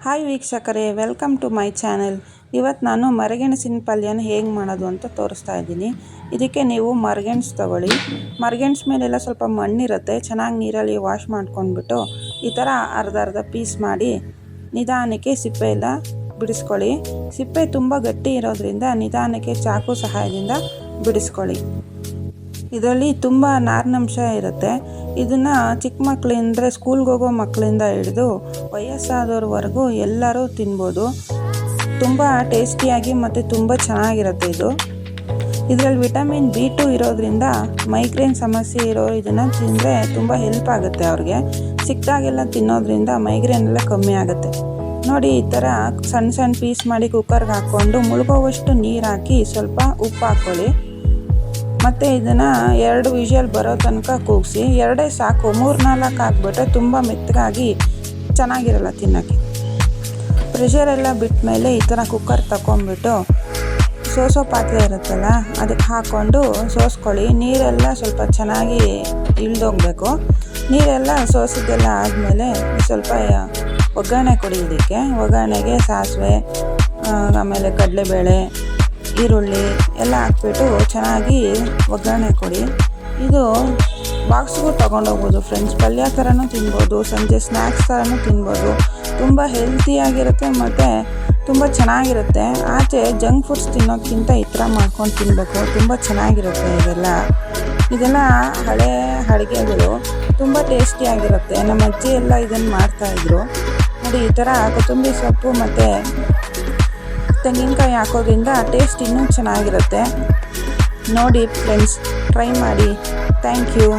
Hi ವೀಕ್ಷಕರೇ, welcome to my channel. ಇವತ್ತು ನಾನು ಮರಗೆಣಸಿನ ಪಲ್ಯನ ಹೇಗೆ ಮಾಡೋದು ಅಂತ ತೋರಿಸ್ತಾ ಇದ್ದೀನಿ. ಇದಕ್ಕೆ ನೀವು ಮರಗೆಣಸು ತಗೊಳ್ಳಿ. ಮರಗೆಣಸು ಮೇಲೆಲ್ಲ ಸ್ವಲ್ಪ ಮಣ್ಣಿರುತ್ತೆ, ಚೆನ್ನಾಗಿ ನೀರಲ್ಲಿ ವಾಶ್ ಮಾಡ್ಕೊಂಡ್ಬಿಟ್ಟು ಈ ಥರ ಅರ್ಧ ಪೀಸ್ ಮಾಡಿ ನಿಧಾನಕ್ಕೆ ಸಿಪ್ಪೆ ಎಲ್ಲ ಬಿಡಿಸ್ಕೊಳ್ಳಿ. ಸಿಪ್ಪೆ ತುಂಬ ಗಟ್ಟಿ ಇರೋದ್ರಿಂದ ನಿಧಾನಕ್ಕೆ ಚಾಕು ಸಹಾಯದಿಂದ ಬಿಡಿಸ್ಕೊಳ್ಳಿ. ಇದರಲ್ಲಿ ತುಂಬ ನಾರಿನಂಶ ಇರುತ್ತೆ. ಇದನ್ನು ಚಿಕ್ಕ ಮಕ್ಕಳಿಂದ ಸ್ಕೂಲ್ಗೆ ಹೋಗೋ ಮಕ್ಕಳಿಂದ ಹಿಡಿದು ವಯಸ್ಸಾದವ್ರವರೆಗೂ ಎಲ್ಲರೂ ತಿನ್ಬೋದು. ತುಂಬ ಟೇಸ್ಟಿಯಾಗಿ ಮತ್ತು ತುಂಬ ಚೆನ್ನಾಗಿರುತ್ತೆ ಇದು. ಇದರಲ್ಲಿ ವಿಟಮಿನ್ B2 ಇರೋದ್ರಿಂದ ಮೈಗ್ರೇನ್ ಸಮಸ್ಯೆ ಇರೋರು ಇದನ್ನು ತಿಂದರೆ ತುಂಬ ಹೆಲ್ಪ್ ಆಗುತ್ತೆ. ಅವ್ರಿಗೆ ಸಿಕ್ಕಾಗೆಲ್ಲ ತಿನ್ನೋದ್ರಿಂದ ಮೈಗ್ರೇನ್ ಎಲ್ಲ ಕಮ್ಮಿ ಆಗುತ್ತೆ. ನೋಡಿ, ಈ ಥರ ಸಣ್ಣ ಪೀಸ್ ಮಾಡಿ ಕುಕ್ಕರ್ಗೆ ಹಾಕ್ಕೊಂಡು ಮುಳುಗೋವಷ್ಟು ನೀರು ಹಾಕಿ ಸ್ವಲ್ಪ ಉಪ್ಪು ಹಾಕ್ಕೊಳ್ಳಿ. ಮತ್ತು ಇದನ್ನು 2 ವಿಷಲ್ ಬರೋ ತನಕ ಕೂಗಿಸಿ. 2 ಸಾಕು, 3-4 ಹಾಕ್ಬಿಟ್ರೆ ತುಂಬ ಮೆತ್ತಗಾಗಿ ಚೆನ್ನಾಗಿರಲ್ಲ ತಿನ್ನೋಕ್ಕೆ. ಪ್ರೆಷರೆಲ್ಲ ಬಿಟ್ಟ ಮೇಲೆ ಈ ಥರ ಕುಕ್ಕರ್ ತಗೊಂಡ್ಬಿಟ್ಟು ಸೋಸೋ ಪಾತ್ರೆ ಇರುತ್ತಲ್ಲ ಅದಕ್ಕೆ ಹಾಕ್ಕೊಂಡು ಸೋಸ್ಕೊಳ್ಳಿ. ನೀರೆಲ್ಲ ಸ್ವಲ್ಪ ಚೆನ್ನಾಗಿ ಇಳ್ದೋಗ್ಬೇಕು. ನೀರೆಲ್ಲ ಸೋಸಿದ್ದೆಲ್ಲ ಆದಮೇಲೆ ಸ್ವಲ್ಪ ಒಗ್ಗರಣೆ ಕೊಡಿ. ಇದಕ್ಕೆ ಒಗ್ಗರಣೆಗೆ ಸಾಸಿವೆ, ಆಮೇಲೆ ಕಡಲೆಬೇಳೆ, ಈರುಳ್ಳಿ ಎಲ್ಲ ಹಾಕ್ಬಿಟ್ಟು ಚೆನ್ನಾಗಿ ಒಗ್ಗರಣೆ ಕೊಡಿ. ಇದು ಬಾಕ್ಸ್ಗೂ ತೊಗೊಂಡೋಗ್ಬೋದು ಫ್ರೆಂಡ್ಸ್. ಪಲ್ಯ ಥರನೂ ತಿನ್ಬೋದು, ಸಂಜೆ ಸ್ನ್ಯಾಕ್ಸ್ ಥರನೂ ತಿನ್ಬೋದು. ತುಂಬ ಹೆಲ್ತಿಯಾಗಿರುತ್ತೆ ಮತ್ತು ತುಂಬ ಚೆನ್ನಾಗಿರುತ್ತೆ. ಆಚೆ ಜಂಕ್ ಫುಡ್ಸ್ ತಿನ್ನೋದಕ್ಕಿಂತ ಈ ಥರ ಮಾಡ್ಕೊಂಡು ತಿನ್ನಬೇಕು, ತುಂಬ ಚೆನ್ನಾಗಿರುತ್ತೆ. ಇದೆಲ್ಲ ಹಳೆ ಅಡುಗೆಗಳು ತುಂಬ ಟೇಸ್ಟಿಯಾಗಿರುತ್ತೆ. ನಮ್ಮ ಅಜ್ಜಿ ಎಲ್ಲ ಇದನ್ನು ಮಾಡ್ತಾಯಿದ್ರು. ನೋಡಿ, ಈ ಥರ ಕೊತ್ತಂಬರಿ ಸೊಪ್ಪು ಮತ್ತು ತೆಂಗಿನಕಾಯಿ ಹಾಕೋದ್ರಿಂದ ಟೇಸ್ಟ್ ಇನ್ನೂ ಚೆನ್ನಾಗಿರುತ್ತೆ. ನೋಡಿ ಫ್ರೆಂಡ್ಸ್, ಟ್ರೈ ಮಾಡಿ. Thank you.